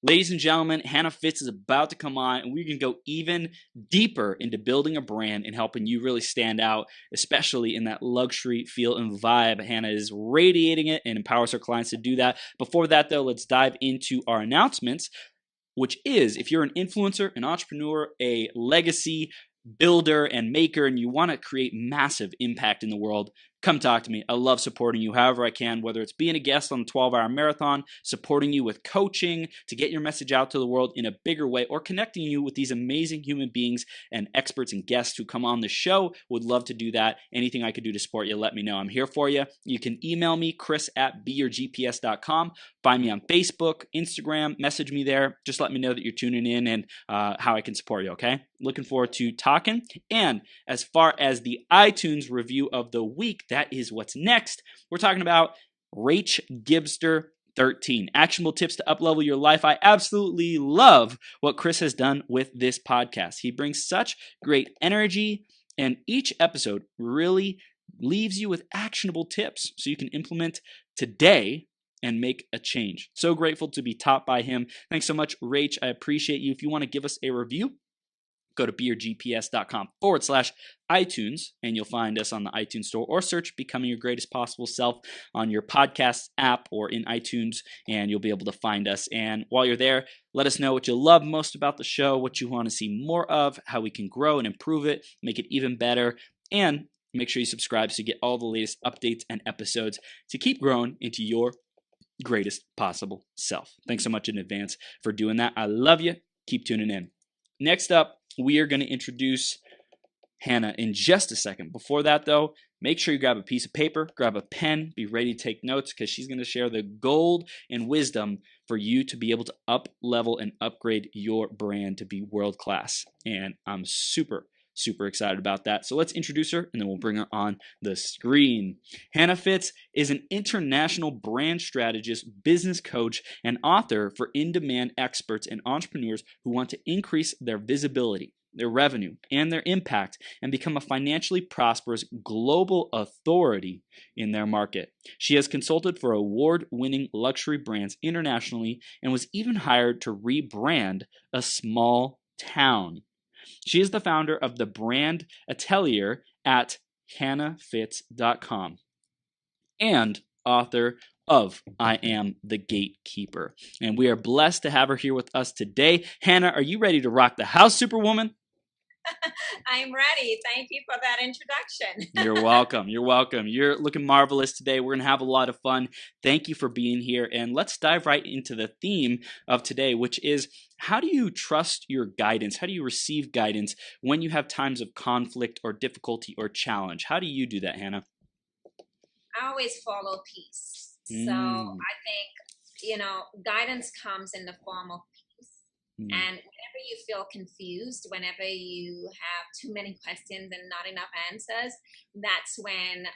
Ladies and gentlemen, Hanna Fitz is about to come on, and we can go even deeper into building a brand and helping you really stand out, especially in that luxury feel and vibe. Hanna is radiating it and empowers her clients to do that. Before that, though, let's dive into our announcements, which is if you're an influencer, an entrepreneur, a legacy builder and maker, and you want to create massive impact in the world, come talk to me. I love supporting you however I can, whether it's being a guest on the 12-hour marathon, supporting you with coaching to get your message out to the world in a bigger way, or connecting you with these amazing human beings and experts and guests who come on the show. Would love to do that. Anything I could do to support you, let me know. I'm here for you. You can email me, chris@beyourgps.com. Find me on Facebook, Instagram, message me there. Just let me know that you're tuning in and how I can support you, okay? Looking forward to talking. And as far as the iTunes review of the week, that is what's next. We're talking about Rach Gibster 13. Actionable tips to uplevel your life. I absolutely love what Chris has done with this podcast. He brings such great energy, and each episode really leaves you with actionable tips so you can implement today and make a change. So grateful to be taught by him. Thanks so much, Rach. I appreciate you. If you want to give us a review, go to beyourgps.com/iTunes, and you'll find us on the iTunes store, or search Becoming Your Greatest Possible Self on your podcast app or in iTunes, and you'll be able to find us. And while you're there, let us know what you love most about the show, what you want to see more of, how we can grow and improve it, make it even better, and make sure you subscribe so you get all the latest updates and episodes to keep growing into your greatest possible self. Thanks so much in advance for doing that. I love you. Keep tuning in. Next up, we are going to introduce Hanna in just a second. Before that, though, make sure you grab a piece of paper, grab a pen, be ready to take notes, because she's going to share the gold and wisdom for you to be able to up level and upgrade your brand to be world class. And I'm super excited about that. So let's introduce her, and then we'll bring her on the screen. Hanna Fitz is an international brand strategist, business coach, and author for in-demand experts and entrepreneurs who want to increase their visibility, their revenue, and their impact, and become a financially prosperous global authority in their market. She has consulted for award-winning luxury brands internationally and was even hired to rebrand a small town. She is the founder of the brand Atelier at hannafitz.com and author of I Am The Gatekeeper. And we are blessed to have her here with us today. Hanna, are you ready to rock the house, Superwoman? I'm ready. Thank you for that introduction. You're welcome. You're welcome. You're looking marvelous today. We're going to have a lot of fun. Thank you for being here. And let's dive right into the theme of today, which is, how do you trust your guidance? How do you receive guidance when you have times of conflict or difficulty or challenge? How do you do that, Hanna? I always follow peace. So I think, guidance comes in the form of peace. And whenever you feel confused, whenever you have too many questions and not enough answers, that's when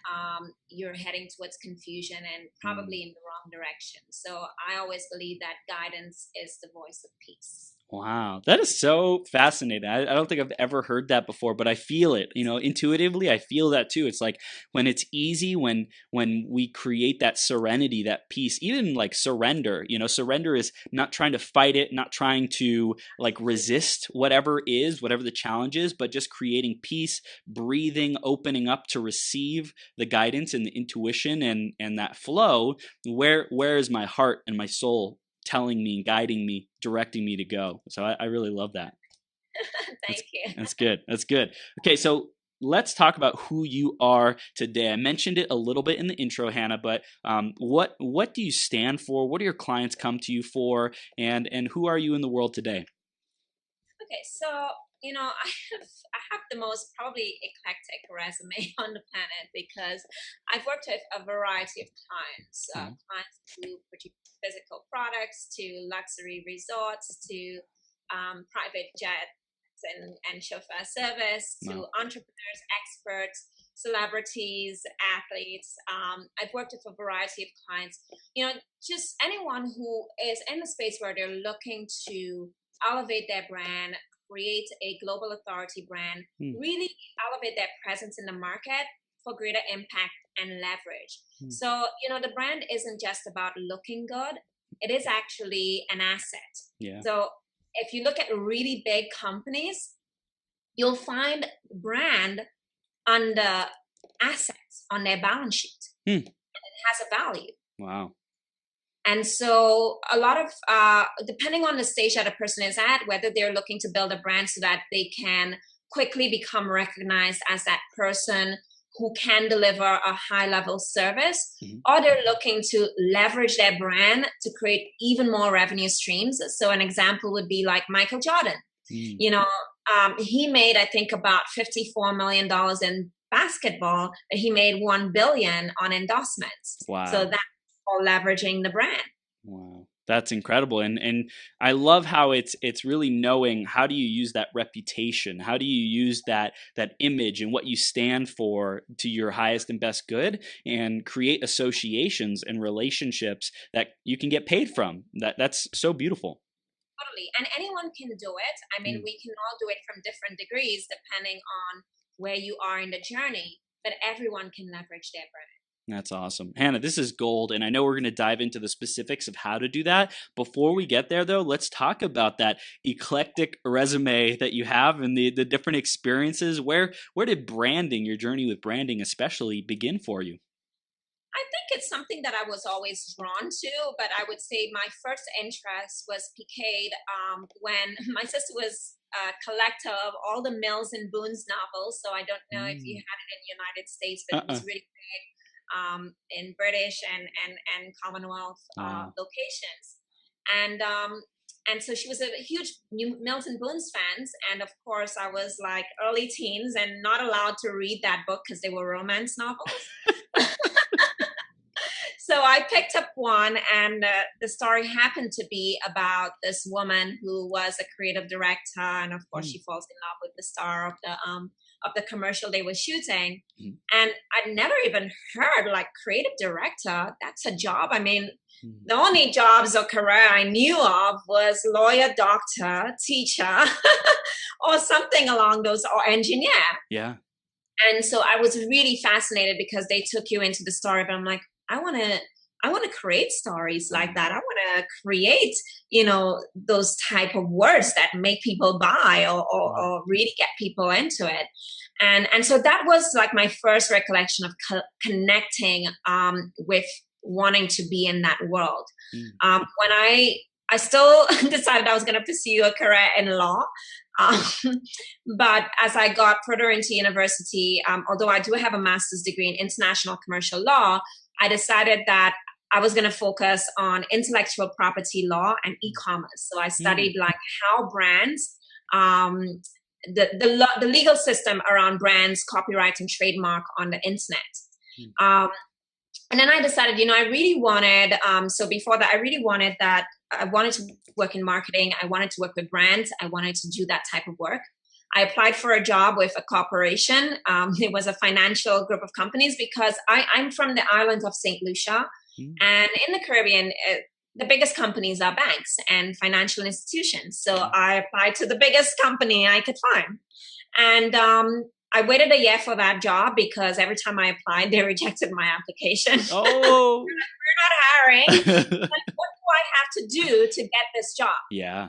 you're heading towards confusion and probably in the wrong direction. So I always believe that guidance is the voice of peace. Wow, that is so fascinating. I don't think I've ever heard that before, but I feel it. Intuitively, I feel that too. It's like when it's easy, when we create that serenity, that peace, even like surrender. Surrender is not trying to fight it, not trying to like resist whatever the challenge is, but just creating peace, breathing, opening up to receive the guidance and the intuition and that flow. Where is my heart and my soul telling me, guiding me, directing me to go? So I really love that. Thank you. That's good. That's good. Okay, so let's talk about who you are today. I mentioned it a little bit in the intro, Hanna, but what do you stand for? What do your clients come to you for? And who are you in the world today? Okay, so I have the most probably eclectic resume on the planet, because I've worked with a variety of clients, clients who produce physical products, to luxury resorts, to private jets and chauffeur service, to entrepreneurs, experts, celebrities, athletes. I've worked with a variety of clients, just anyone who is in the space where they're looking to elevate their brand, create a global authority brand, really elevate their presence in the market for greater impact and leverage. So, the brand isn't just about looking good. it is actually an asset. Yeah. So if you look at really big companies, you'll find brand under assets on their balance sheet. Hmm. It has a value. Wow. And so a lot of, depending on the stage that a person is at, whether they're looking to build a brand so that they can quickly become recognized as that person who can deliver a high level service, or they're looking to leverage their brand to create even more revenue streams. So an example would be like Michael Jordan. You know, he made, I think, about $54 million in basketball, but he made $1 billion on endorsements. Wow. So that's all leveraging the brand. Wow. That's incredible. And I love how it's really knowing how do you use that reputation? How do you use that image and what you stand for to your highest and best good, and create associations and relationships that you can get paid from. That's so beautiful. Totally. And anyone can do it. I mean, we can all do it from different degrees depending on where you are in the journey, but everyone can leverage their brand. That's awesome. Hanna, this is gold, and I know we're going to dive into the specifics of how to do that. Before we get there, though, let's talk about that eclectic resume that you have and the different experiences. Where did branding, your journey with branding especially, begin for you? I think it's something that I was always drawn to, but I would say my first interest was piqued when my sister was a collector of all the Mills and Boons novels. So I don't know if you had it in the United States, but it was really big in British and Commonwealth locations. And so she was a huge Mills and Boons fans. And of course, I was like early teens and not allowed to read that book because they were romance novels. So I picked up one, and the story happened to be about this woman who was a creative director, and of course she falls in love with the star of the commercial they were shooting. And I'd never even heard like creative director. That's a job. I mean, the only jobs or career I knew of was lawyer, doctor, teacher, or something along those, or engineer. Yeah. And so I was really fascinated because they took you into the story, but I'm like, I want to create stories like that. I want to create, those type of words that make people buy or really get people into it. And so that was like my first recollection of connecting with wanting to be in that world. When I still decided I was going to pursue a career in law. But as I got further into university, although I do have a master's degree in international commercial law, I decided that I was going to focus on intellectual property law and e-commerce. So I studied like how brands, the legal system around brands, copyright and trademark on the internet. And then I decided, I really wanted, so before that, I really wanted that. I wanted to work in marketing. I wanted to work with brands. I wanted to do that type of work. I applied for a job with a corporation. It was a financial group of companies because I'm from the island of St. Lucia. And in the Caribbean, the biggest companies are banks and financial institutions. So I applied to the biggest company I could find. And I waited a year for that job because every time I applied, they rejected my application. Oh, we're not hiring. Like, what do I have to do to get this job? Yeah.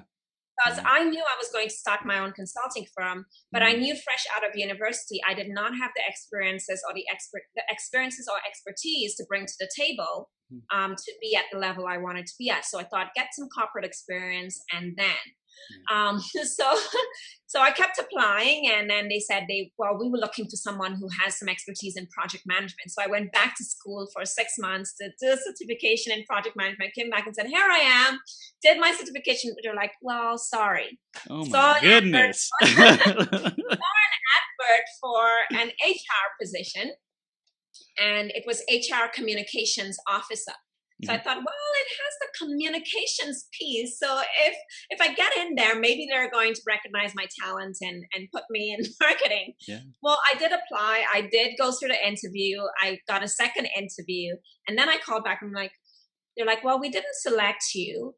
Because I knew I was going to start my own consulting firm, but I knew fresh out of university, I did not have the experiences or the experiences or expertise to bring to the table to be at the level I wanted to be at. So I thought, get some corporate experience and then. So I kept applying, and then they said we were looking for someone who has some expertise in project management. So I went back to school for 6 months to do a certification in project management. I came back and said, here I am, did my certification. They're like, well, sorry. Oh my goodness. Saw an advert for an HR position, and it was HR communications officer. So I thought, well, it has the communications piece. So if I get in there, maybe they're going to recognize my talent and put me in marketing. Yeah. Well, I did apply. I did go through the interview. I got a second interview. And then I called back and they're like, well, we didn't select you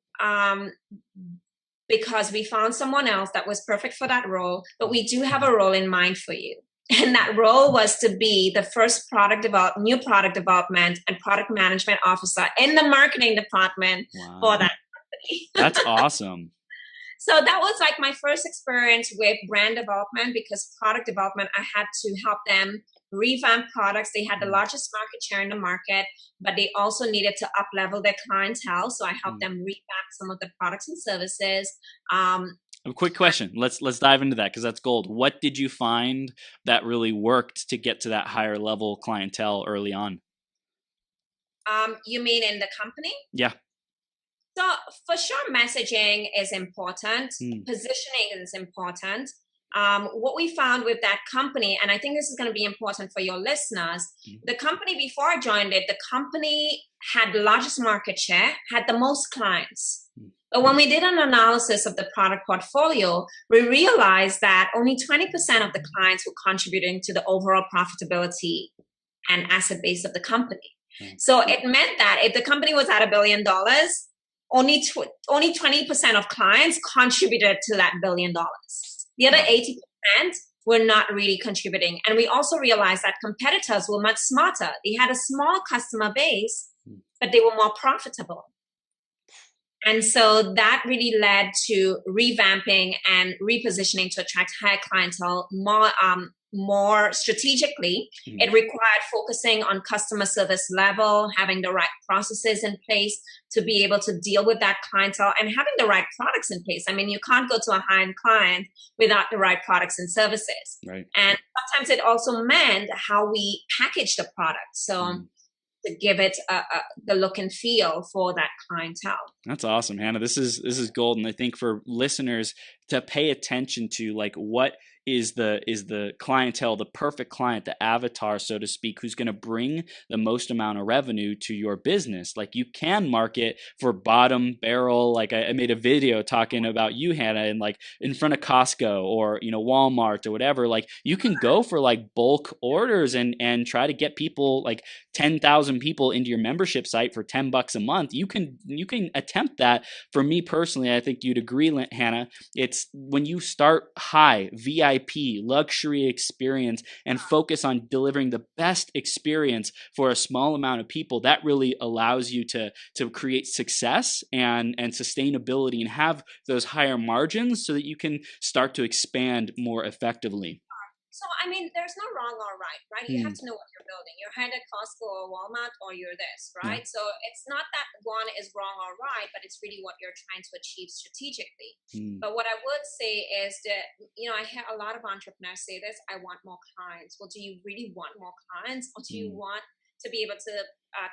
because we found someone else that was perfect for that role. But we do have a role in mind for you. And that role was to be the first new product development and product management officer in the marketing department for that company. That's awesome. So that was like my first experience with brand development, because product development, I had to help them revamp products. They had the largest market share in the market, but they also needed to up level their clientele. So I helped them revamp some of the products and services. A quick question. Let's dive into that, because that's gold. What did you find that really worked to get to that higher level clientele early on? You mean in the company? Yeah. So for sure, messaging is important. Positioning is important. What we found with that company, and I think this is going to be important for your listeners, the company before I joined it, the company had the largest market share, had the most clients. But when we did an analysis of the product portfolio, we realized that only 20% of the clients were contributing to the overall profitability and asset base of the company. So it meant that if the company was at $1 billion, only 20% of clients contributed to that $1 billion. The other 80% were not really contributing. And we also realized that competitors were much smarter. They had a small customer base, but they were more profitable. And so that really led to revamping and repositioning to attract higher clientele more strategically. It required focusing on customer service level, having the right processes in place to be able to deal with that clientele, and having the right products in place. I mean, you can't go to a high-end client without the right products and services. Right. And sometimes it also meant how we package the product. So to give it the look and feel for that clientele. That's awesome, Hanna. This is gold. And I think for listeners to pay attention to, like, what is the clientele, the perfect client, the avatar, so to speak, who's going to bring the most amount of revenue to your business. Like, you can market for bottom barrel. Like, I made a video talking about you, Hanna, and like in front of Costco or, Walmart or whatever. Like, you can go for like bulk orders and try to get people, like 10,000 people into your membership site for $10 a month. You can attempt that. For me personally, I think you'd agree, Hanna, it's when you start high, VIP, luxury experience, and focus on delivering the best experience for a small amount of people, that really allows you to create success and sustainability and have those higher margins so that you can start to expand more effectively. So, I mean, there's no wrong or right? You have to know what you're building. You're either Costco or Walmart, or you're this, right? So it's not that one is wrong or right, but it's really what you're trying to achieve strategically. But what I would say is that, I hear a lot of entrepreneurs say this: I want more clients. Well, do you really want more clients, or do you want to be able to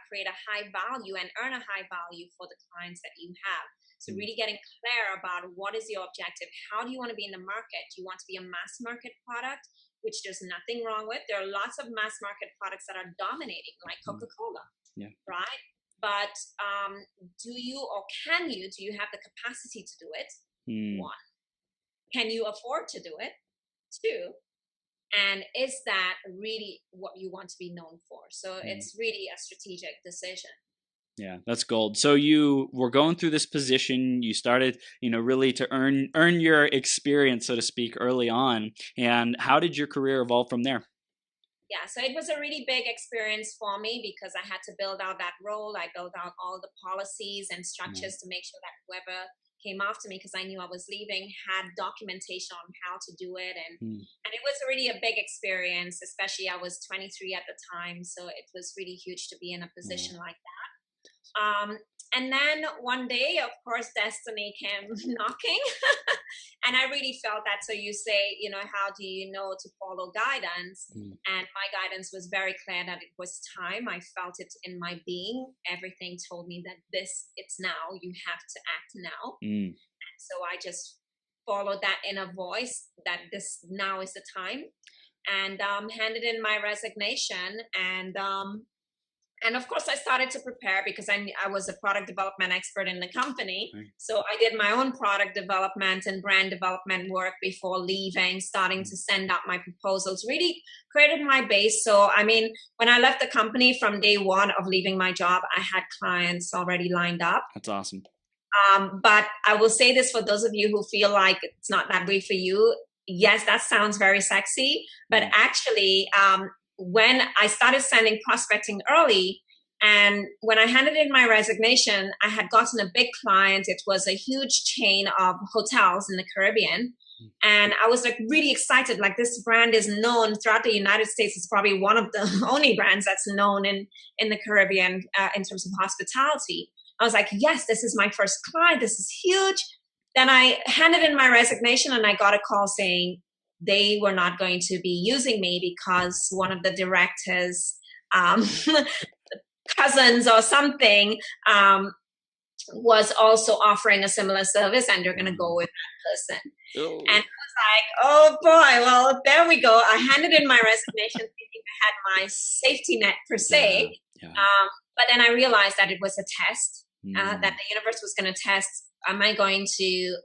create a high value and earn a high value for the clients that you have? So really getting clear about what is your objective. How do you want to be in the market? Do you want to be a mass market product, which there's nothing wrong with? There are lots of mass market products that are dominating, like Coca-Cola, right? But do you have the capacity to do it? One, can you afford to do it? Two, and is that really what you want to be known for? So it's really a strategic decision. Yeah, that's gold. So you were going through this position, you started, really to earn your experience, so to speak, early on. And how did your career evolve from there? Yeah, so it was a really big experience for me because I had to build out that role. I built out all the policies and structures to make sure that whoever came after me, because I knew I was leaving, had documentation on how to do it. And it was really a big experience, especially I was 23 at the time. So it was really huge to be in a position like that. And then one day, of course, destiny came knocking and I really felt that. So you say, how do you know to follow guidance? And my guidance was very clear that it was time. I felt it in my being. Everything told me that it's now, you have to act now. So I just followed that inner voice that this now is the time, and handed in my resignation. And of course, I started to prepare because I was a product development expert in the company. So I did my own product development and brand development work before leaving, starting to send out my proposals, really created my base. So, I mean, when I left the company, from day one of leaving my job, I had clients already lined up. That's awesome. But I will say this for those of you who feel like it's not that way for you. yes, that sounds very sexy, but actually, when I started sending prospecting early, and when I handed in my resignation, I had gotten a big client. It was a huge chain of hotels in the Caribbean. And I was like really excited. Like, this brand is known throughout the United States. It's probably one of the only brands that's known in the Caribbean in terms of hospitality. I was like, yes, this is my first client. This is huge. Then I handed in my resignation and I got a call saying they were not going to be using me because one of the directors, cousins or something, was also offering a similar service, and you're going to go with that person. Oh. And I was like, oh boy, well, there we go. I handed in my resignation thinking I had my safety net per se. Yeah. But then I realized that it was a test, that the universe was going to test, am I going to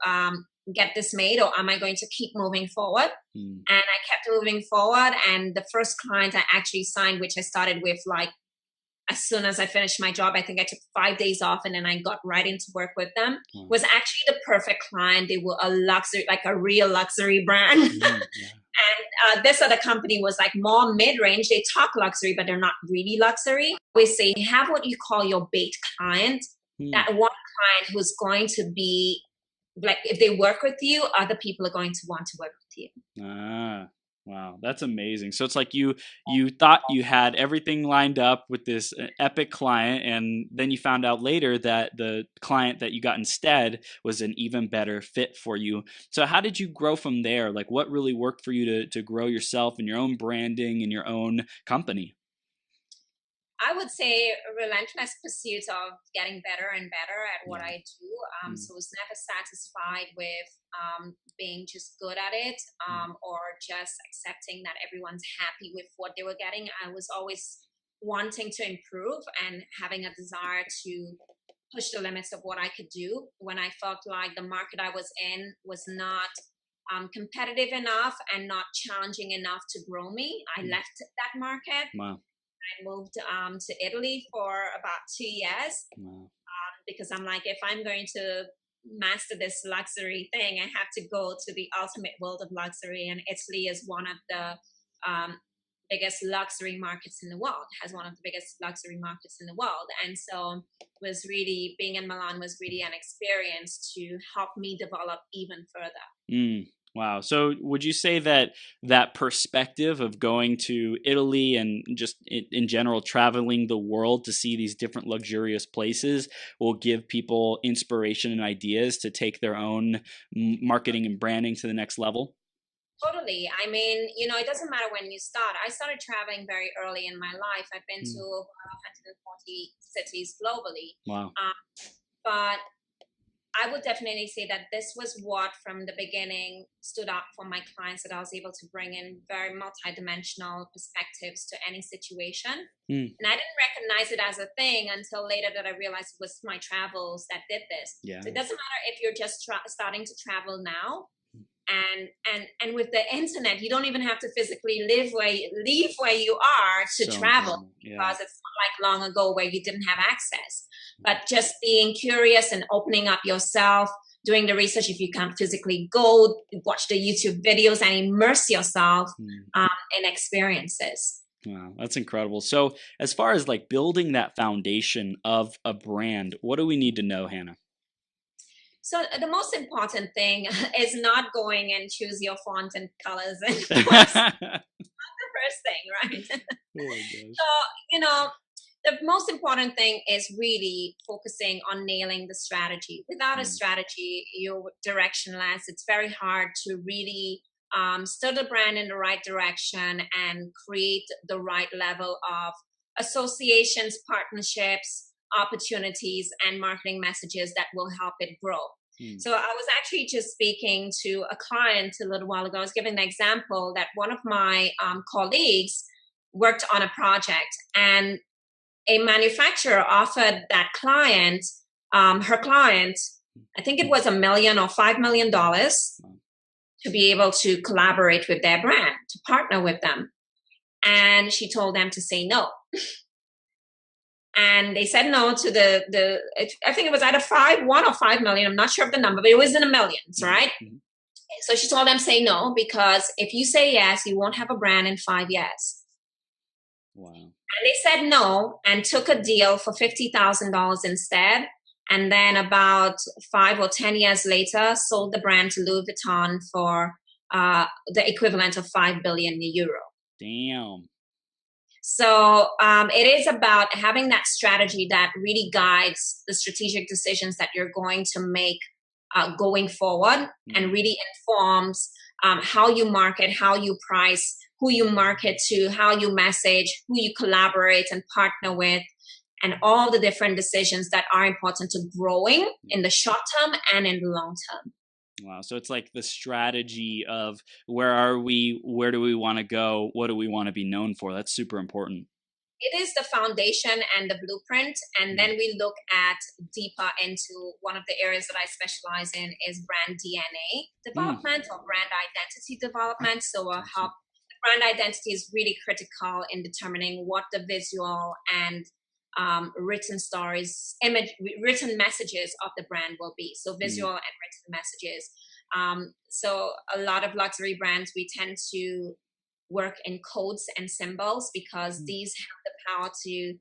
get this made, or am I going to keep moving forward? And I kept moving forward. And the first client I actually signed, which I started with like, as soon as I finished my job, I think I took 5 days off and then I got right into work with them, was actually the perfect client. They were a luxury, like a real luxury brand. And this other company was like more mid-range. They talk luxury, but they're not really luxury. We say, have what you call your bait client, that one client who's going to be like, if they work with you, other people are going to want to work with you. Wow, that's amazing. So it's like you thought you had everything lined up with this epic client, and then you found out later that the client that you got instead was an even better fit for you. So how did you grow from there? Like, what really worked for you to grow yourself and your own branding and your own company? I would say a relentless pursuit of getting better and better at what I do. So I was never satisfied with being just good at it, or just accepting that everyone's happy with what they were getting. I was always wanting to improve and having a desire to push the limits of what I could do. When I felt like the market I was in was not competitive enough and not challenging enough to grow me, I left that market. Wow. I moved to Italy for about 2 years, because I'm like, if I'm going to master this luxury thing, I have to go to the ultimate world of luxury. And Italy is one of the biggest luxury markets in the world, has one of the biggest luxury markets in the world. And so was really, being in Milan was really an experience to help me develop even further. Wow. So would you say that perspective of going to Italy and just in general traveling the world to see these different luxurious places will give people inspiration and ideas to take their own marketing and branding to the next level? Totally. I mean, it doesn't matter when you start. I started traveling very early in my life. I've been to over 140 cities globally. Wow. But I would definitely say that this was what, from the beginning, stood out for my clients, that I was able to bring in very multidimensional perspectives to any situation. And I didn't recognize it as a thing until later, that I realized it was my travels that did this. So it doesn't matter if you're just starting to travel now. And with the internet, you don't even have to physically leave where you are to travel, because it's not like long ago where you didn't have access. But just being curious and opening up yourself, doing the research. If you can't physically go, watch the YouTube videos and immerse yourself in experiences. Wow, that's incredible. So as far as like building that foundation of a brand, what do we need to know, Hanna? So the most important thing is not going and choose your font and colors and fonts. Not the first thing, right? Oh my gosh. So, the most important thing is really focusing on nailing the strategy. Without a strategy, you're directionless. It's very hard to really steer the brand in the right direction and create the right level of associations, partnerships, opportunities, and marketing messages that will help it grow. So I was actually just speaking to a client a little while ago. I was giving the example that one of my colleagues worked on a project, and a manufacturer offered that client, her client, I think it was $1 million or $5 million, to be able to collaborate with their brand, to partner with them. And she told them to say no. And they said no to I think it was either 1 or 5 million. I'm not sure of the number, but it was in the millions, right? So she told them, say no, because if you say yes, you won't have a brand in 5 years. Wow. And they said no and took a deal for $50,000 instead. And then about 5 or 10 years later, sold the brand to Louis Vuitton for the equivalent of 5 billion euro. Damn. So it is about having that strategy that really guides the strategic decisions that you're going to make going forward, and really informs how you market, how you price, who you market to, how you message, who you collaborate and partner with, and all the different decisions that are important to growing in the short term and in the long term. Wow. So it's like the strategy of where are we? Where do we want to go? What do we want to be known for? That's super important. It is the foundation and the blueprint. And then we look at deeper into one of the areas that I specialize in is brand DNA development or brand identity development. So how brand identity is really critical in determining what the visual and written stories, written messages of the brand will be. So visual and written messages. So a lot of luxury brands, we tend to work in codes and symbols because these have the power to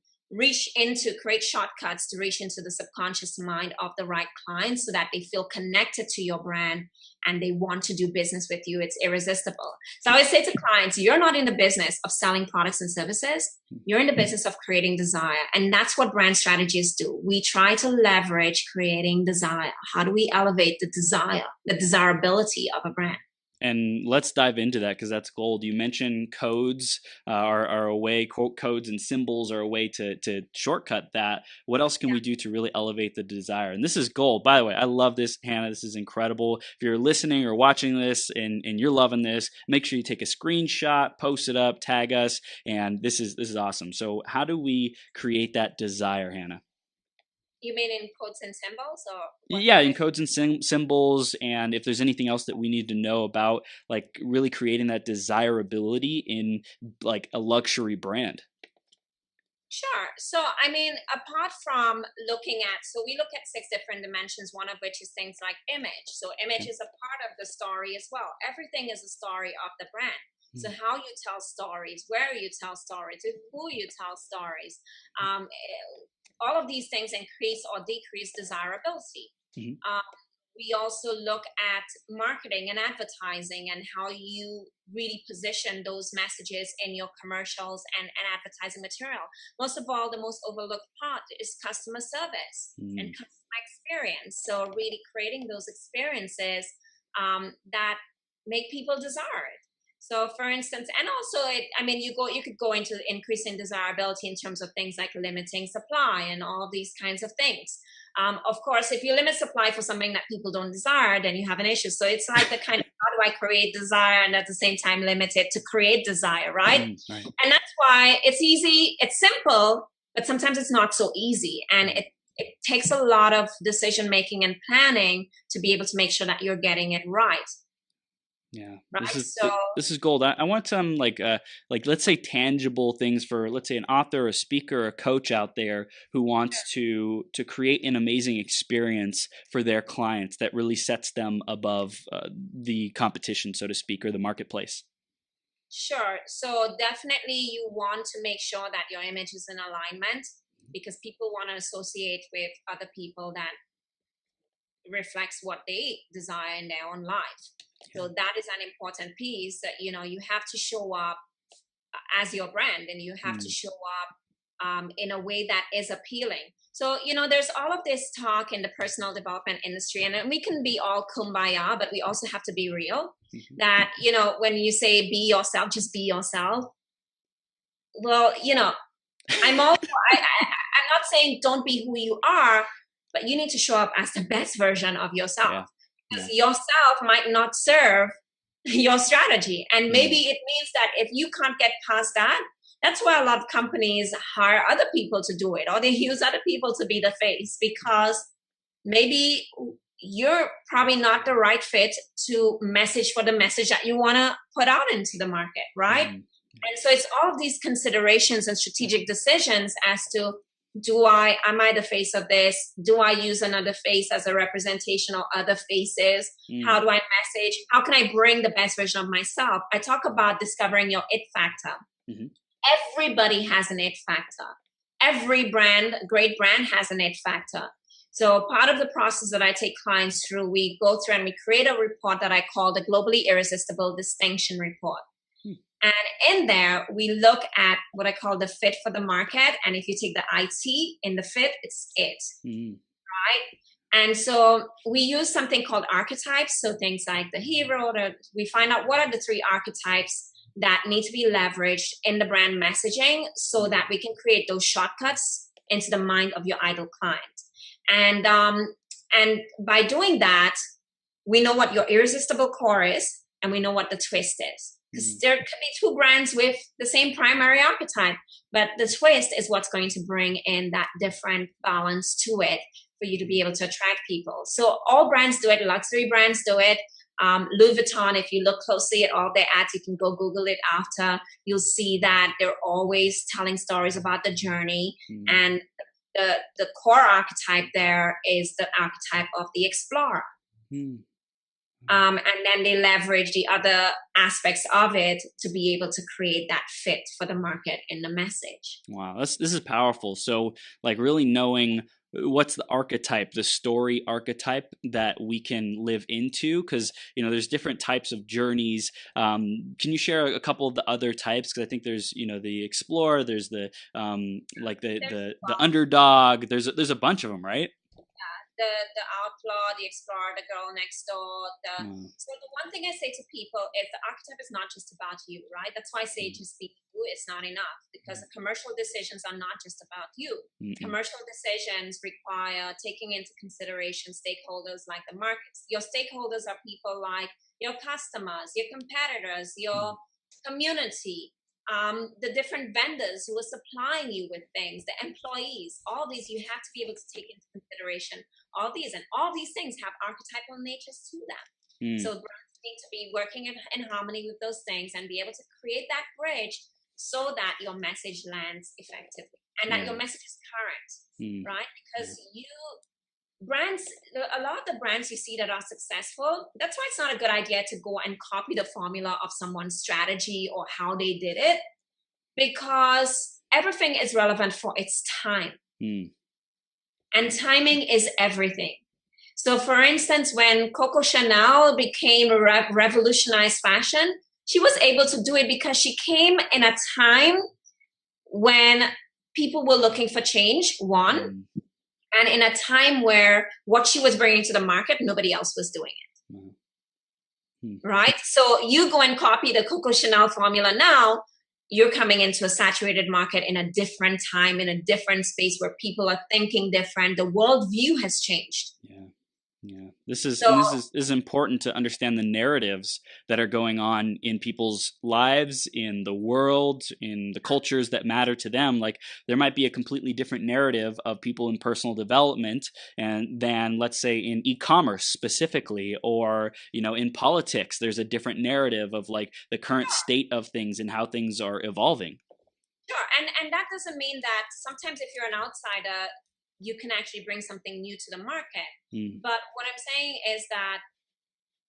create shortcuts to reach into the subconscious mind of the right client so that they feel connected to your brand and they want to do business with you. It's irresistible. So I always say to clients, you're not in the business of selling products and services. You're in the business of creating desire. And that's what brand strategists do. We try to leverage creating desire. How do we elevate the desire, the desirability of a brand? And let's dive into that because that's gold. You mentioned codes are a way, quote codes and symbols are a way to shortcut that. What else can we do to really elevate the desire? And this is gold. By the way, I love this, Hanna. This is incredible. If you're listening or watching this and you're loving this, make sure you take a screenshot, post it up, tag us. And this is awesome. So how do we create that desire, Hanna? You mean in codes and symbols, or yeah, in codes and symbols, and if there's anything else that we need to know about, like really creating that desirability in like a luxury brand. Sure. So, I mean, apart from we look at 6 different dimensions, one of which is things like image. So image is a part of the story as well. Everything is a story of the brand. So how you tell stories, where you tell stories, with who you tell stories, all of these things increase or decrease desirability. We also look at marketing and advertising and how you really position those messages in your commercials and advertising material. Most of all, the most overlooked part is customer service and customer experience. So really creating those experiences that make people desire it. So for instance, and also you could go into increasing desirability in terms of things like limiting supply and all these kinds of things. Of course, if you limit supply for something that people don't desire, then you have an issue. So it's like the kind of how do I create desire and at the same time limit it to create desire, right? Right. And that's why it's easy, it's simple, but sometimes it's not so easy. And it takes a lot of decision making and planning to be able to make sure that you're getting it right. Yeah, right? This is gold. I want some like let's say tangible things for, let's say, an author, a speaker, a coach out there who wants to create an amazing experience for their clients that really sets them above the competition, so to speak, or the marketplace. Sure. So definitely you want to make sure that your image is in alignment because people want to associate with other people that reflects what they desire in their own life. So that is an important piece that, you have to show up as your brand and you have to show up in a way that is appealing. So, there's all of this talk in the personal development industry and we can be all kumbaya, but we also have to be real that, when you say be yourself, just be yourself. Well, I'm not saying don't be who you are, but you need to show up as the best version of yourself. Yeah. Because yourself might not serve your strategy. And maybe it means that if you can't get past that, that's why a lot of companies hire other people to do it, or they use other people to be the face, because maybe you're probably not the right fit to message for the message that you want to put out into the market, right? And so it's all of these considerations and strategic decisions as to am I the face of this? Do I use another face as a representation of other faces? How do I message? How can I bring the best version of myself? I talk about discovering your it factor. Everybody has an it factor. Every great brand has an it factor. So part of the process that I take clients through, we go through and we create a report that I call the Globally Irresistible Distinction Report. And in there, we look at what I call the fit for the market. And if you take the IT in the fit, it's it, right? And so we use something called archetypes. So things like the hero, we find out what are the 3 archetypes that need to be leveraged in the brand messaging so that we can create those shortcuts into the mind of your ideal client. And by doing that, we know what your irresistible core is, and we know what the twist is. Because there could be 2 brands with the same primary archetype, but the twist is what's going to bring in that different balance to it for you to be able to attract people. So all brands do it. Luxury brands do it. Louis Vuitton, if you look closely at all their ads, you can go Google it after. You'll see that they're always telling stories about the journey. And the core archetype there is the archetype of the explorer. And then they leverage the other aspects of it to be able to create that fit for the market in the message. Wow, this is powerful. So like really knowing what's the archetype, the story archetype that we can live into, because there's different types of journeys. Can you share a couple of the other types? Because I think there's the explorer, there's the the underdog. There's a bunch of them, right? The outlaw, the explorer, the girl next door. So the one thing I say to people is the archetype is not just about you, right? That's why I say just be you is not enough, because the commercial decisions are not just about you. Commercial decisions require taking into consideration stakeholders like the markets. Your stakeholders are people like your customers, your competitors, your community, the different vendors who are supplying you with things, the employees, all these you have to be able to take into consideration. All these things have archetypal natures to them. So brands need to be working in harmony with those things and be able to create that bridge so that your message lands effectively and that your message is current, right? Because a lot of the brands you see that are successful, that's why it's not a good idea to go and copy the formula of someone's strategy or how they did it, because everything is relevant for its time. And timing is everything. So for instance, when Coco Chanel revolutionized fashion, she was able to do it because she came in a time when people were looking for change, one, and in a time where what she was bringing to the market, nobody else was doing it. Right? So you go and copy the Coco Chanel formula now, you're coming into a saturated market in a different time, in a different space where people are thinking different. The worldview has changed. Yeah. This is important to understand the narratives that are going on in people's lives, in the world, in the cultures that matter to them. Like there might be a completely different narrative of people in personal development than let's say in e-commerce specifically, or in politics. There's a different narrative of like the current state of things and how things are evolving. Sure, and that doesn't mean that sometimes if you're an outsider, you can actually bring something new to the market. But what I'm saying is that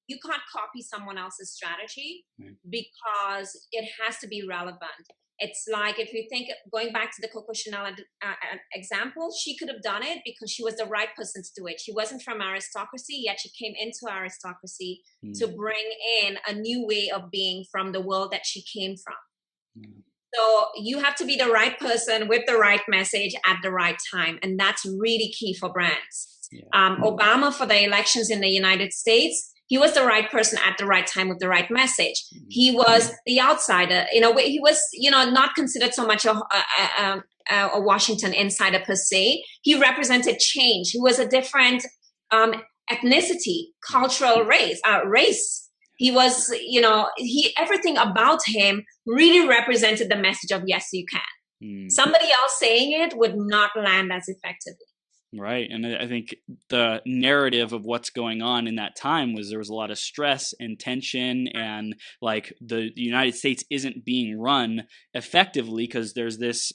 you can't copy someone else's strategy because it has to be relevant. It's like if you think, going back to the Coco Chanel example, she could have done it because she was the right person to do it. She wasn't from aristocracy, yet she came into aristocracy to bring in a new way of being from the world that she came from. So you have to be the right person with the right message at the right time. And that's really key for brands. Obama, for the elections in the United States, he was the right person at the right time with the right message. He was the outsider. In a way, he was, not considered so much a Washington insider per se. He represented change. He was a different ethnicity, cultural race. He was, everything about him really represented the message of yes, you can. Somebody else saying it would not land as effectively. Right. And I think the narrative of what's going on in that time was there was a lot of stress and tension, and like the United States isn't being run effectively because there's this,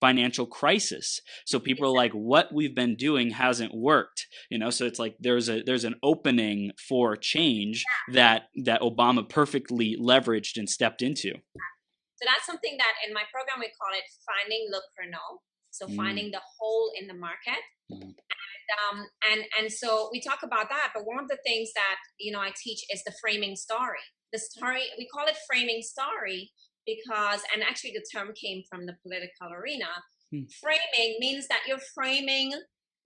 financial crisis. So people are like, what we've been doing hasn't worked, so it's like there's an opening for change that Obama perfectly leveraged and stepped into. So that's something that in my program we call it finding look for no. So Mm. finding the hole in the market. Mm. And so we talk about that, but one of the things that I teach is the framing story. The story, we call it framing story because, and actually the term came from the political arena. Mm. Framing means that you're framing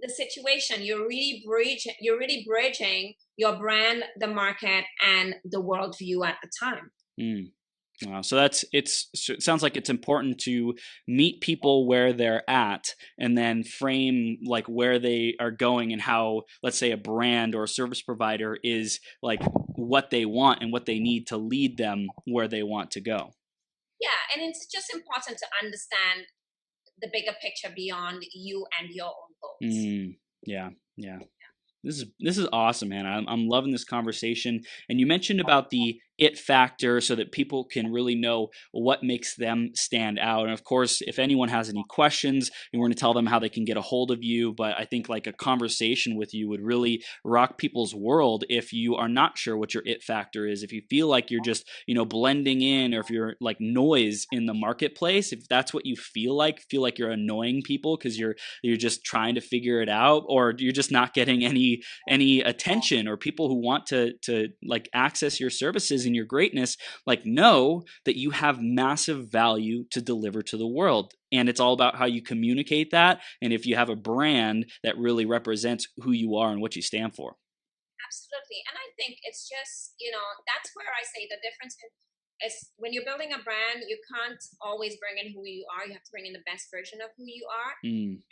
the situation. You're really bridging your brand, the market, and the worldview at the time. Mm. Wow. So it sounds like it's important to meet people where they're at and then frame like where they are going and how, let's say, a brand or a service provider is like what they want and what they need to lead them where they want to go. Yeah, and it's just important to understand the bigger picture beyond you and your own goals. Yeah. Yeah. This is awesome, man. I'm loving this conversation. And you mentioned about the it factor so that people can really know what makes them stand out. And of course, if anyone has any questions, we're going to tell them how they can get a hold of you. But I think like a conversation with you would really rock people's world if you are not sure what your it factor is. If you feel like you're just, blending in, or if you're like noise in the marketplace, if that's what you feel like you're annoying people because you're just trying to figure it out, or you're just not getting any attention, or people who want to like access your services and your greatness, like know that you have massive value to deliver to the world. And it's all about how you communicate that, and if you have a brand that really represents who you are and what you stand for. Absolutely. And I think it's just, that's where I say the difference is when you're building a brand, you can't always bring in who you are. You have to bring in the best version of who you are. And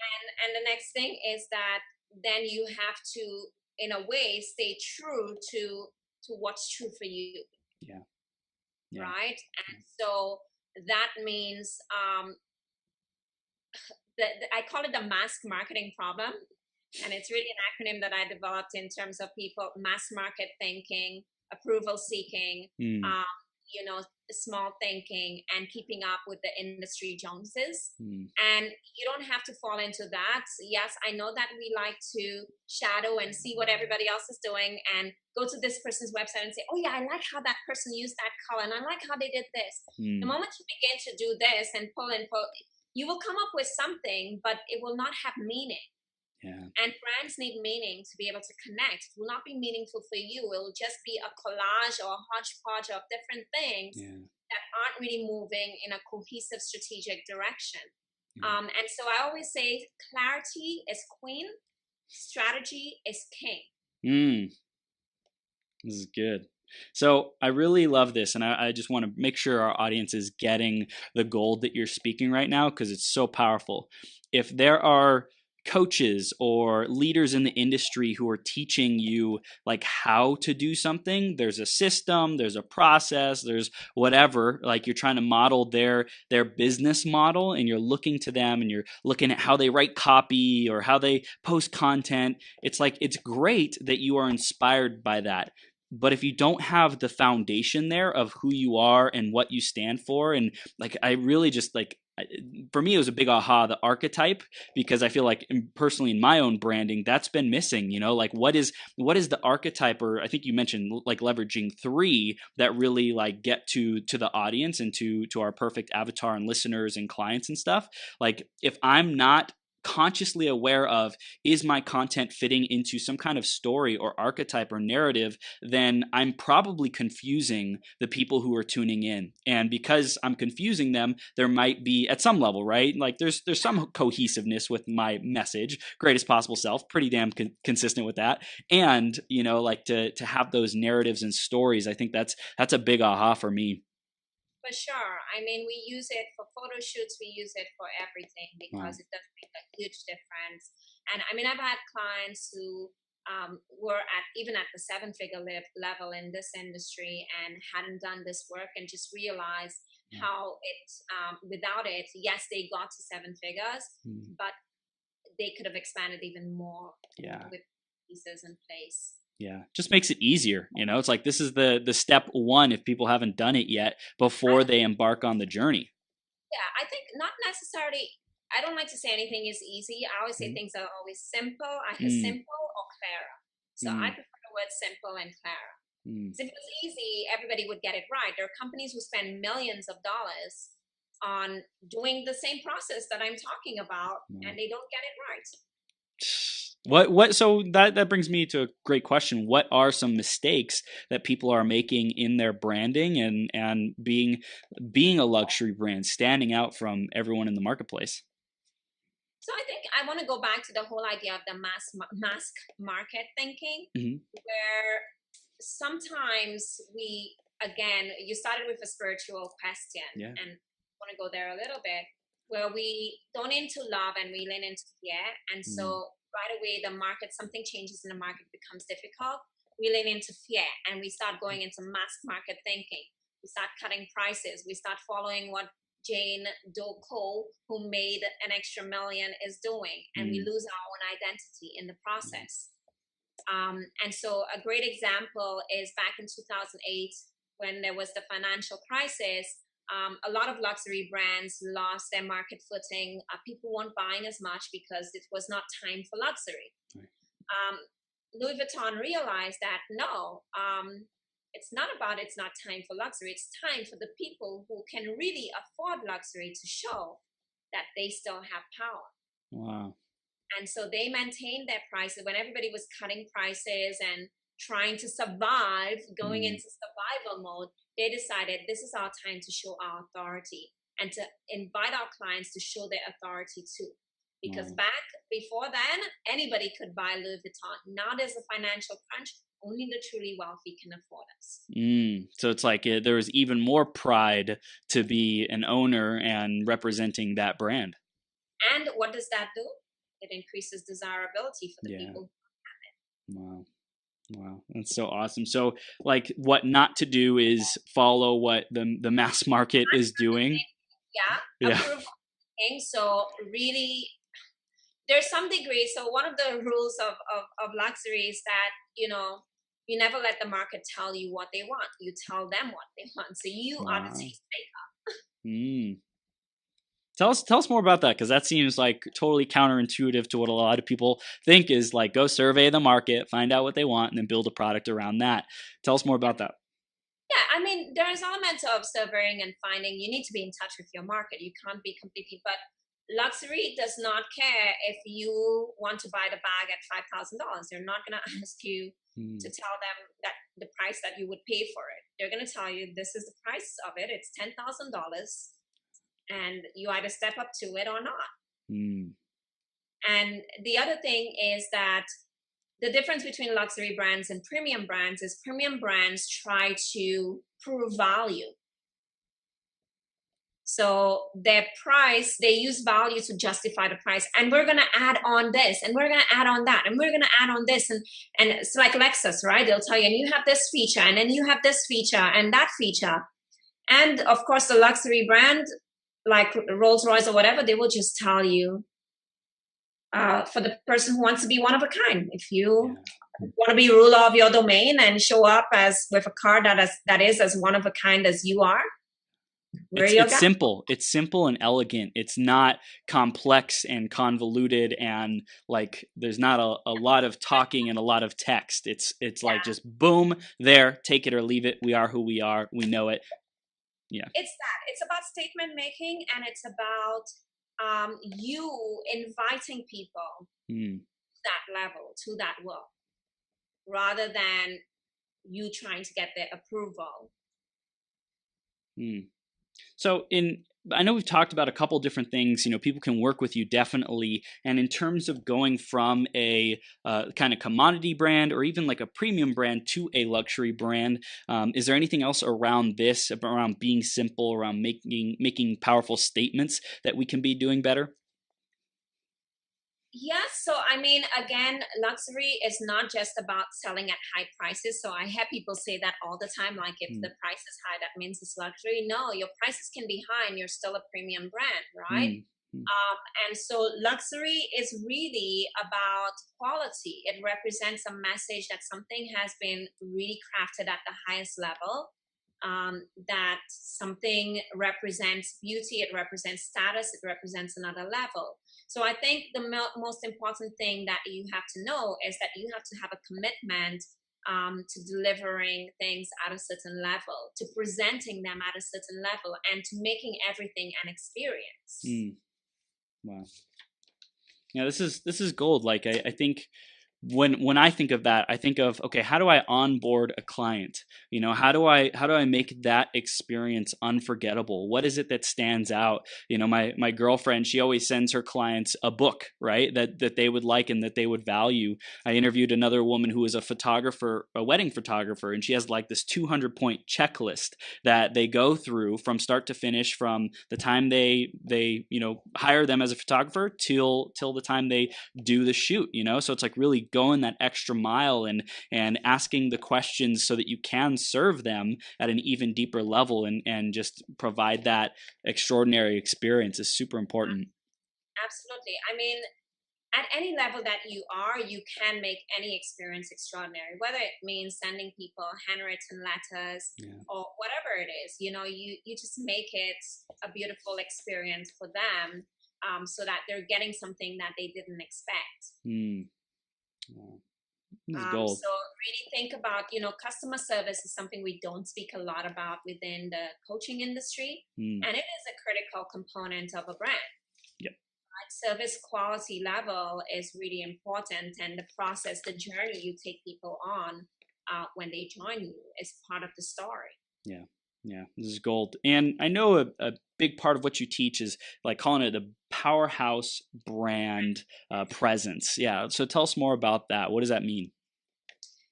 the next thing is that then you have to, in a way, stay true to what's true for you. Yeah. Right. And so that means I call it the mask marketing problem. And it's really an acronym that I developed in terms of people mass market thinking, approval seeking, small thinking, and keeping up with the industry Joneses. And you don't have to fall into that. Yes, I know that we like to shadow and see what everybody else is doing and go to this person's website and say, oh yeah, I like how that person used that color and I like how they did this. The moment you begin to do this and pull, you will come up with something, but it will not have meaning. Yeah. And brands need meaning to be able to connect. It will not be meaningful for you. It will just be a collage or a hodgepodge of different things that aren't really moving in a cohesive strategic direction. And so I always say clarity is queen, strategy is king. This is good. So I really love this, and I just want to make sure our audience is getting the gold that you're speaking right now, because it's so powerful. If there are coaches or leaders in the industry who are teaching you like how to do something, there's a system, there's a process, there's whatever, like you're trying to model their business model, and you're looking to them and you're looking at how they write copy or how they post content. It's like, it's great that you are inspired by that. But if you don't have the foundation there of who you are and what you stand for, and like, I really just like, for me, it was a big aha, the archetype, because I feel like personally in my own branding, that's been missing, like what is the archetype, or I think you mentioned like leveraging 3 that really like get to the audience and to our perfect avatar and listeners and clients and stuff. Like if I'm not consciously aware of, is my content fitting into some kind of story or archetype or narrative, then I'm probably confusing the people who are tuning in. And because I'm confusing them, there might be at some level, right? Like there's some cohesiveness with my message, greatest possible self, pretty damn consistent with that. And, like to have those narratives and stories, I think that's a big aha for me. For sure. I mean, we use it for photo shoots. We use it for everything because it does make a huge difference. And I mean, I've had clients who were even at the 7-figure level in this industry and hadn't done this work and just realized how it, without it, yes, they got to 7 figures, but they could have expanded even more with pieces in place. Yeah, just makes it easier. It's like this is the step one if people haven't done it yet before they embark on the journey. Yeah, I think not necessarily. I don't like to say anything is easy. I always say things are always simple, either simple or clearer. So I prefer the word simple and clearer. If it was easy, everybody would get it right. There are companies who spend millions of dollars on doing the same process that I'm talking about, and they don't get it right. So that brings me to a great question. What are some mistakes that people are making in their branding and being a luxury brand, standing out from everyone in the marketplace? So I think I want to go back to the whole idea of the mass market thinking, where sometimes you started with a spiritual question, and I want to go there a little bit, where we don't into love and we lean into fear. And so right away, something changes in the market, becomes difficult. We lean into fear and we start going into mass market thinking. We start cutting prices. We start following what Jane Doe Cole, who made an extra million, is doing, and we lose our own identity in the process. And so a great example is back in 2008, when there was the financial crisis. A lot of luxury brands lost their market footing. People weren't buying as much because it was not time for luxury. Louis Vuitton realized that no, it's not time for luxury. It's time for the people who can really afford luxury to show that they still have power. Wow. And so they maintained their prices when everybody was cutting prices and trying to survive, going into survival mode. They decided this is our time to show our authority and to invite our clients to show their authority too. Because back before then, anybody could buy Louis Vuitton. Now there's a financial crunch. Only the truly wealthy can afford us. So it's like there was even more pride to be an owner and representing that brand. And what does that do? It increases desirability for the people who have it. Wow, that's so awesome. So, like, what not to do is follow what the mass market is doing. Yeah. So really, there's some degree. So one of the rules of luxury is that, you never let the market tell you what they want. You tell them what they want. So you are the tastemaker. Tell us more about that, because that seems like totally counterintuitive to what a lot of people think is like, go survey the market, find out what they want, and then build a product around that. Tell us more about that. Yeah, I mean, there's elements of surveying and finding. You need to be in touch with your market. You can't be completely, but luxury does not care if you want to buy the bag at $5,000. They're not going to ask you to tell them that the price that you would pay for it. They're going to tell you this is the price of it. It's $10,000. And you either step up to it or not. And the other thing is that the difference between luxury brands and premium brands is premium brands try to prove value. So their price, they use value to justify the price. And we're going to add on this, and we're going to add on that, and we're going to add on this. And it's like Lexus, right? They'll tell you, and you have this feature, and then you have this feature and that feature. And of course, the luxury brand, like Rolls Royce or whatever, they will just tell you, for the person who wants to be one of a kind. If you want to be ruler of your domain and show up as with a car that is as one of a kind as you are, it's simple. It's simple and elegant. It's not complex and convoluted, and like there's not a lot of talking and a lot of text. It's like just boom, there, take it or leave it. We are who we are. We know it. Yeah. It's about statement making, and it's about you inviting people to that level, to that world, rather than you trying to get their approval. So I know we've talked about a couple different things. People can work with you definitely. And in terms of going from a kind of commodity brand or even like a premium brand to a luxury brand, is there anything else around this, around being simple, around making powerful statements that we can be doing better? Yes. So, I mean, again, luxury is not just about selling at high prices. So I hear people say that all the time, like if the price is high, that means it's luxury. No, your prices can be high and you're still a premium brand, right? And so luxury is really about quality. It represents a message that something has been really crafted at the highest level, that something represents beauty, it represents status, it represents another level. So I think the most important thing that you have to know is that you have to have a commitment to delivering things at a certain level, to presenting them at a certain level, and to making everything an experience. Wow. Yeah, this is gold. Like I think when I think of that, I think of, okay, how do I onboard a client? You know, how do I make that experience unforgettable? What is it that stands out? You know, my girlfriend, she always sends her clients a book, right? That they would like and that they would value. I interviewed another woman who is a photographer, a wedding photographer, and she has like this 200-point checklist that they go through from start to finish, from the time they hire them as a photographer till the time they do the shoot, you know? So it's like really going that extra mile and asking the questions so that you can serve them at an even deeper level and just provide that extraordinary experience is super important. Absolutely. I mean, at any level that you are, you can make any experience extraordinary, whether it means sending people handwritten letters or whatever it is. You know, you just make it a beautiful experience for them, so that they're getting something that they didn't expect. Gold. So really think about, customer service is something we don't speak a lot about within the coaching industry, and it is a critical component of a brand. Yep. Right? Service quality level is really important, and the process, the journey you take people on when they join you is part of the story. Yeah, this is gold. And I know a big part of what you teach is like calling it a Powerhouse brand presence. Yeah, so tell us more about that. What does that mean?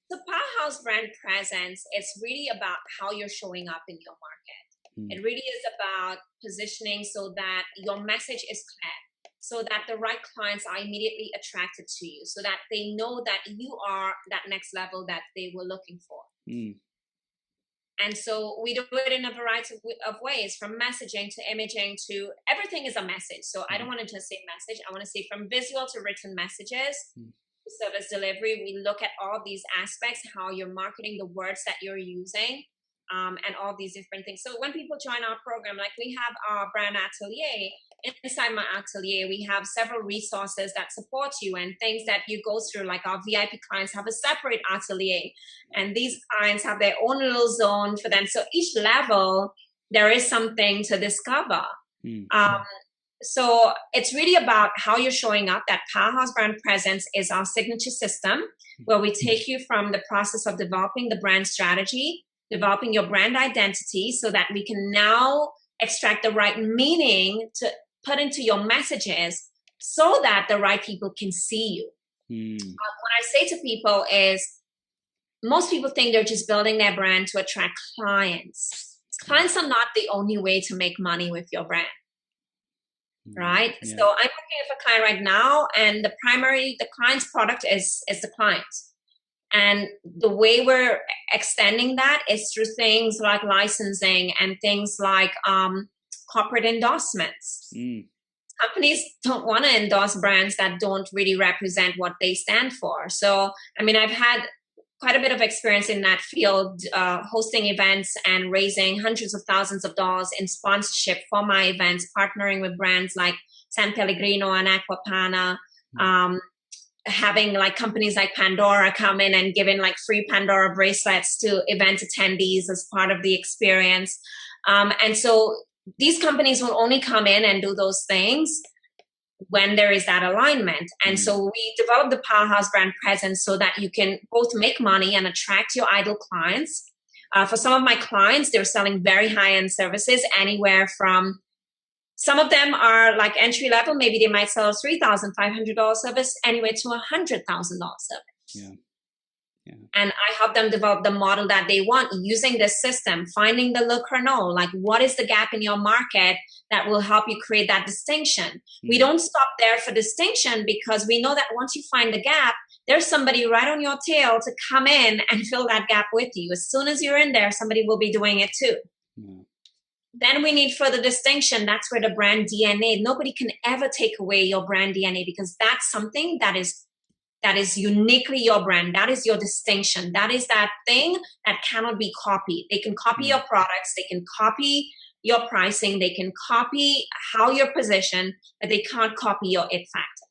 The Powerhouse brand presence is really about how you're showing up in your market. It really is about positioning so that your message is clear, so that the right clients are immediately attracted to you, so that they know that you are that next level that they were looking for. And so we do it in a variety of ways, from messaging to imaging to everything is a message. So I don't want to just say message. I want to say from visual to written messages, service delivery. We look at all these aspects, how you're marketing, the words that you're using, and all these different things. So when people join our program, like we have our brand atelier, inside my atelier, we have several resources that support you and things that you go through. Like our VIP clients have a separate atelier, and these clients have their own little zone for them. So each level, there is something to discover. So it's really about how you're showing up. That Powerhouse brand presence is our signature system, where we take you from the process of developing the brand strategy, developing your brand identity, so that we can now extract the right meaning to put into your messages so that the right people can see you. What I say to people is, most people think they're just building their brand to attract clients. Clients are not the only way to make money with your brand. Right? So I'm working with a client right now, and the client's product is the client. And the way we're extending that is through things like licensing and things like corporate endorsements. Companies don't want to endorse brands that don't really represent what they stand for. So, I mean, I've had quite a bit of experience in that field, hosting events and raising hundreds of thousands of dollars in sponsorship for my events, partnering with brands like San Pellegrino and Aquapana, having like companies like Pandora come in and giving like free Pandora bracelets to event attendees as part of the experience. And so these companies will only come in and do those things when there is that alignment. And so we develop the Powerhouse brand presence so that you can both make money and attract your ideal clients. For some of my clients, they're selling very high-end services, anywhere from, some of them are like entry level. Maybe they might sell a $3,500 service, anywhere to a $100,000 service. And I help them develop the model that they want using this system, finding the Le Chrono, like what is the gap in your market that will help you create that distinction. We don't stop there for distinction, because we know that once you find the gap, there's somebody right on your tail to come in and fill that gap with you. As soon as you're in there, somebody will be doing it too. then we need further distinction. That's where the brand DNA, nobody can ever take away your brand DNA, because that's something that is uniquely your brand. That is your distinction. That is that thing that cannot be copied. They can copy your products. They can copy your pricing. They can copy how you're positioned, but they can't copy your it factor.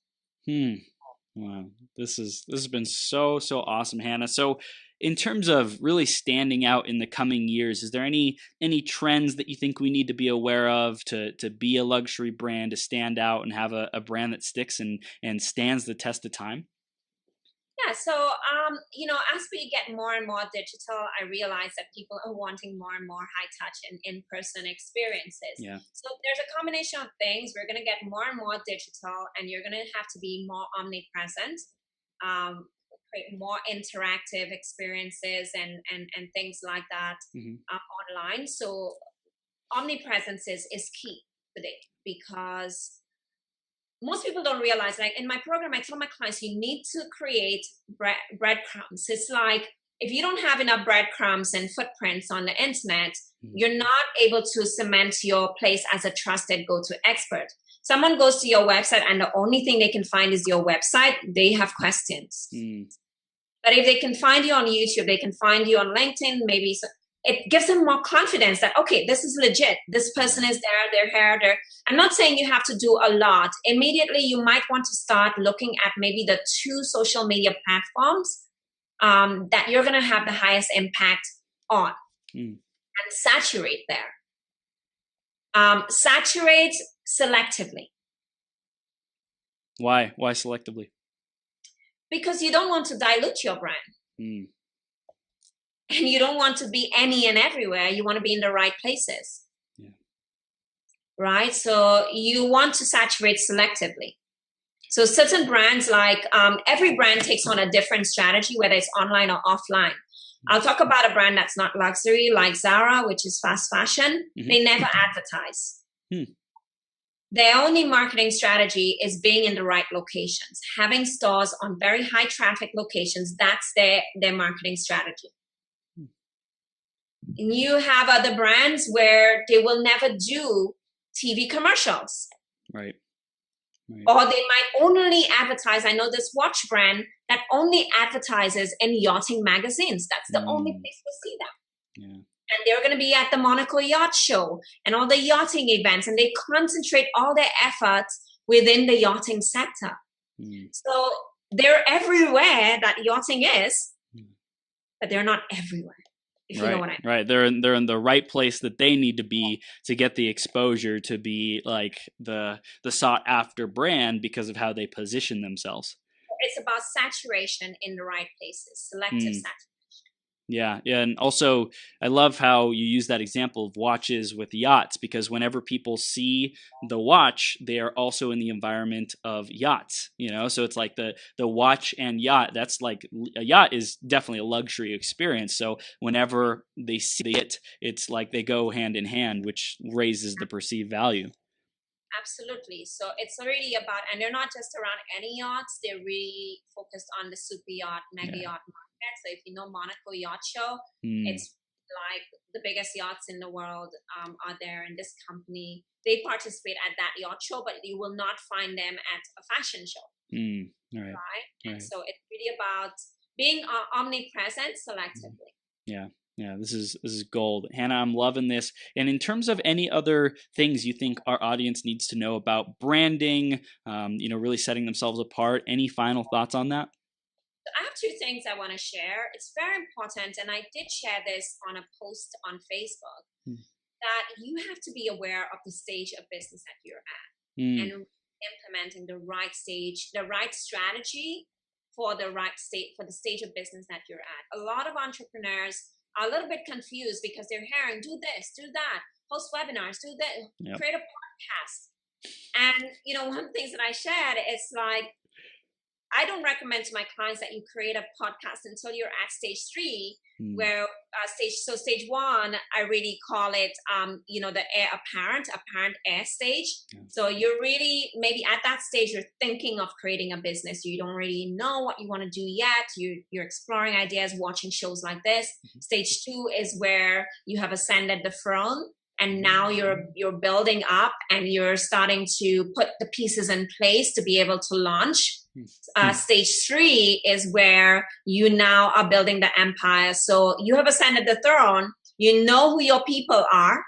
Wow. This has been so awesome, Hanna. So in terms of really standing out in the coming years, is there any trends that you think we need to be aware of to be a luxury brand, to stand out and have a brand that sticks and stands the test of time? Yeah, so as we get more and more digital, I realize that people are wanting more and more high touch and in-person experiences. Yeah. So there's a combination of things. We're going to get more and more digital, and you're going to have to be more omnipresent, create more interactive experiences and things like that online. So omnipresence is key today, because most people don't realize, like in my program, I tell my clients, you need to create breadcrumbs. It's like, if you don't have enough breadcrumbs and footprints on the internet, you're not able to cement your place as a trusted go-to expert. Someone goes to your website and the only thing they can find is your website, they have questions. But if they can find you on YouTube, they can find you on LinkedIn, maybe it gives them more confidence that, okay, this is legit. This person is there, they're here. I'm not saying you have to do a lot. Immediately, you might want to start looking at maybe the 2 social media platforms that you're going to have the highest impact on, and saturate there. Saturate selectively. Why selectively? Because you don't want to dilute your brand. And you don't want to be any and everywhere. You want to be in the right places. Yeah. Right? So you want to saturate selectively. So certain brands, like every brand takes on a different strategy, whether it's online or offline. I'll talk about a brand that's not luxury, like Zara, which is fast fashion. They never advertise. Their only marketing strategy is being in the right locations, having stores on very high traffic locations. That's their marketing strategy. And you have other brands where they will never do TV commercials. Right. Or they might only advertise. I know this watch brand that only advertises in yachting magazines. That's the only place you'll see them. Yeah. And they're going to be at the Monaco Yacht Show and all the yachting events. And they concentrate all their efforts within the yachting sector. So they're everywhere that yachting is, but they're not everywhere. If you know what I mean. Right. They're in the right place that they need to be to get the exposure to be like the sought after brand because of how they position themselves. It's about saturation in the right places, selective saturation. Yeah. And also, I love how you use that example of watches with yachts, because whenever people see the watch, they are also in the environment of yachts, so it's like the watch and yacht, that's like a yacht is definitely a luxury experience. So whenever they see it, it's like they go hand in hand, which raises the perceived value. Absolutely. So it's really about, and they're not just around any yachts, they're really focused on the super yacht, mega yacht market. So if you know Monaco Yacht Show, it's like the biggest yachts in the world are there in this company. They participate at that yacht show, but you will not find them at a fashion show. Right? And so it's really about being omnipresent selectively. Yeah, this is gold. Hanna, I'm loving this. And in terms of any other things you think our audience needs to know about branding, really setting themselves apart, any final thoughts on that? I have 2 things I want to share. It's very important, and I did share this on a post on Facebook, that you have to be aware of the stage of business that you're at and implementing the right stage, the right strategy for the right state, for the stage of business that you're at. A lot of entrepreneurs are a little bit confused because they're hearing, do this, do that, host webinars, do this, create a podcast. And, one of the things that I shared is like, I don't recommend to my clients that you create a podcast until you're at stage 3, where stage 1, I really call it, the apparent air stage. So you're really, maybe at that stage, you're thinking of creating a business. You don't really know what you want to do yet. You're exploring ideas, watching shows like this. Stage 2 is where you have ascended the throne and now you're building up and you're starting to put the pieces in place to be able to launch. Stage 3 is where you now are building the empire. So you have ascended the throne. You know who your people are.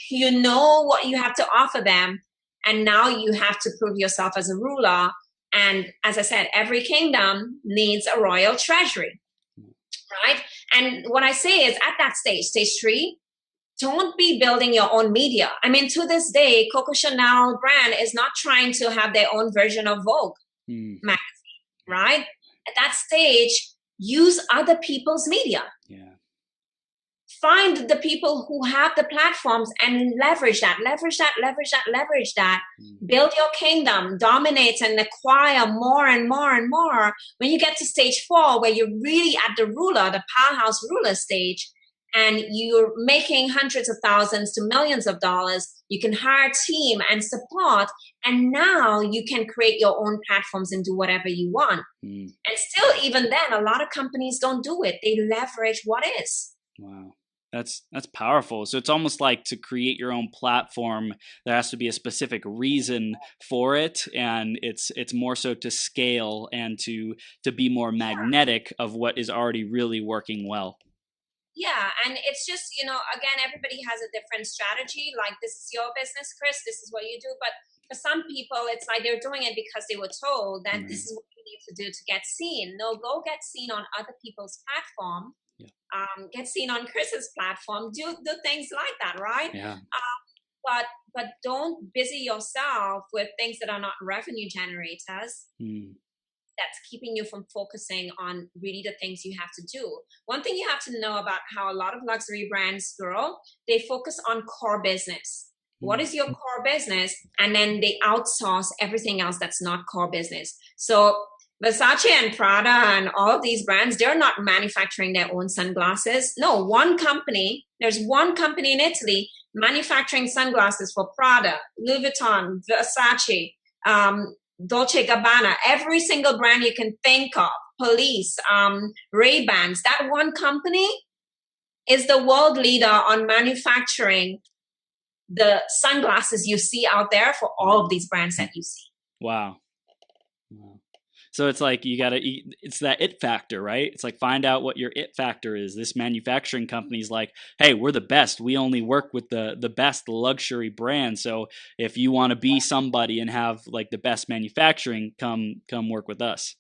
You know what you have to offer them. And now you have to prove yourself as a ruler. And as I said, every kingdom needs a royal treasury, right? And what I say is at that stage 3, don't be building your own media. I mean, to this day, Coco Chanel brand is not trying to have their own version of Vogue magazine, right? At that stage, use other people's media. Yeah. Find the people who have the platforms and leverage that. Build your kingdom, dominate and acquire more and more and more. When you get to stage 4, where you're really at the powerhouse ruler stage, and you're making hundreds of thousands to millions of dollars, you can hire a team and support, and now you can create your own platforms and do whatever you want. And still, even then, a lot of companies don't do it. They leverage what is. Wow. That's powerful. So it's almost like to create your own platform, there has to be a specific reason for it, and it's more so to scale and to be more magnetic of what is already really working well. Yeah, and it's just, again, everybody has a different strategy. Like, this is your business, Chris. This is what you do. But for some people, it's like they're doing it because they were told that this is what you need to do to get seen. No, go get seen on other people's platform. Get seen on Chris's platform. Do things like that, right? Yeah. But don't busy yourself with things that are not revenue generators. That's keeping you from focusing on really the things you have to do. One thing you have to know about how a lot of luxury brands grow, they focus on core business. What is your core business? And then they outsource everything else that's not core business. So Versace and Prada and all of these brands, they're not manufacturing their own sunglasses. No, there's one company in Italy manufacturing sunglasses for Prada, Louis Vuitton, Versace, Dolce & Gabbana, every single brand you can think of, Police, Ray-Bans. That one company is the world leader on manufacturing the sunglasses you see out there for all of these brands that you see. Wow. So it's like it's that it factor, right? It's like, find out what your it factor is. This manufacturing company's like, hey, we're the best. We only work with the best luxury brands. So if you want to be somebody and have like the best manufacturing, come work with us.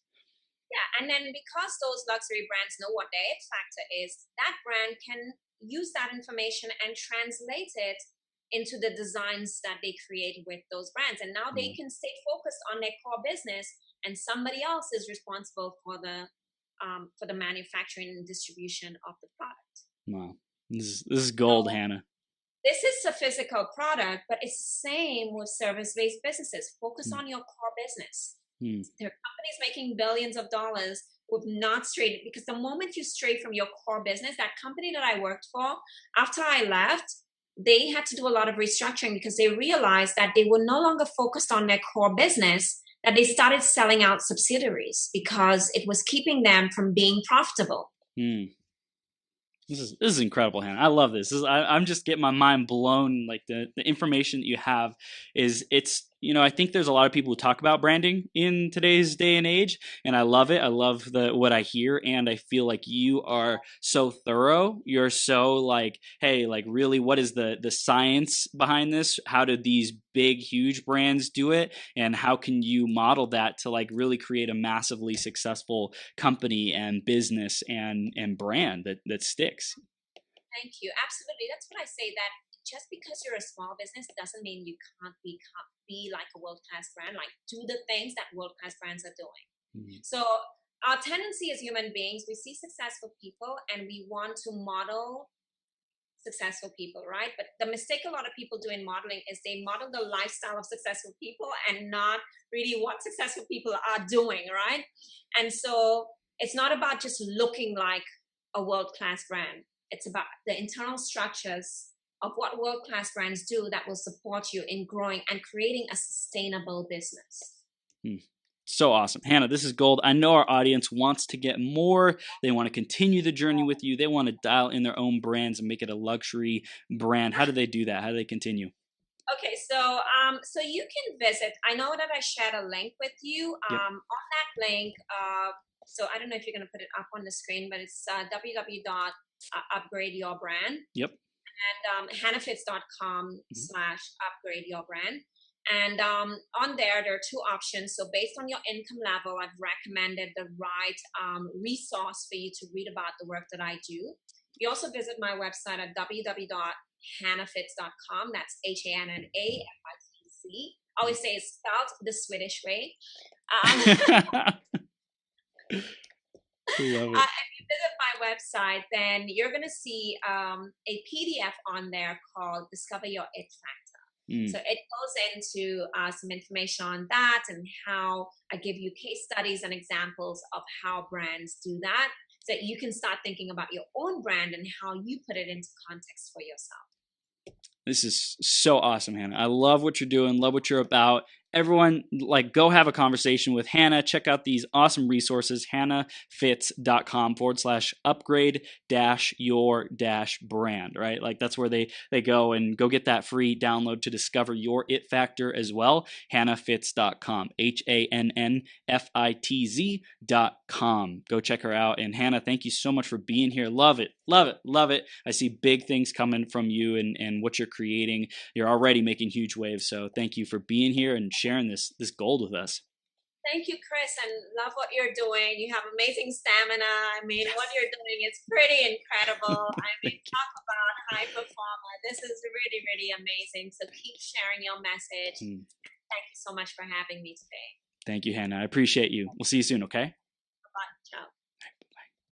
Yeah, and then because those luxury brands know what their it factor is, that brand can use that information and translate it into the designs that they create with those brands. And now they can stay focused on their core business, and somebody else is responsible for the manufacturing and distribution of the product. Wow, this is gold, Hanna. This is a physical product, but it's the same with service-based businesses. Focus on your core business. There are companies making billions of dollars with not strayed, because the moment you stray from your core business, that company that I worked for, after I left, they had to do a lot of restructuring because they realized that they were no longer focused on their core business, that they started selling out subsidiaries because it was keeping them from being profitable. This is incredible, Hanna. I love this. I'm just getting my mind blown. Like the information that you have it's I think there's a lot of people who talk about branding in today's day and age, and I love it. I love what I hear, and I feel like you are so thorough. You're so like, hey, like really, what is the science behind this? How did these big, huge brands do it? And how can you model that to like really create a massively successful company and business and brand that sticks? Thank you. Absolutely. That's what I say, that just because you're a small business doesn't mean you can't be like a world-class brand. Like, do the things that world-class brands are doing. So our tendency as human beings, we see successful people and we want to model successful people, right? But the mistake a lot of people do in modeling is they model the lifestyle of successful people and not really what successful people are doing, right? And so it's not about just looking like a world-class brand. It's about the internal structures of what world-class brands do that will support you in growing and creating a sustainable business. So awesome. Hanna, this is gold. I know our audience wants to get more. They want to continue the journey with you. They want to dial in their own brands and make it a luxury brand. How do they do that? How do they continue? Okay, so you can visit. I know that I shared a link with you. Yep. On that link, so I don't know if you're going to put it up on the screen, but it's www.upgradeyourbrand. Yep. And hannafitz.com/upgradeyourbrand. And on there are two options. So based on your income level, I've recommended the right resource for you to read about the work that I do. You also visit my website at www.hannafitz.com. That's HANNAFITZ. I always say it's spelled the Swedish way. If you visit my website, then you're going to see a PDF on there called Discover Your It Factor. So it goes into some information on that and how I give you case studies and examples of how brands do that, so that you can start thinking about your own brand and how you put it into context for yourself. This is so awesome, Hanna. I love what you're doing, love what you're about. Everyone, go have a conversation with Hanna. Check out these awesome resources, hannafitz.com/upgrade-your-brand, right? That's where they go and go get that free download to discover your it factor as well. hannafitz.com, HANNFITZ.com. Go check her out. And Hanna, thank you so much for being here. Love it, love it, love it. I see big things coming from you and what you're creating. You're already making huge waves. So thank you for being here and sharing this gold with us. Thank you, Chris, and love what you're doing. You have amazing stamina. I mean, what you're doing is pretty incredible. I mean, talk about high performer. This is really, really amazing. So keep sharing your message. Thank you so much for having me today. Thank you, Hanna. I appreciate you. We'll see you soon, okay?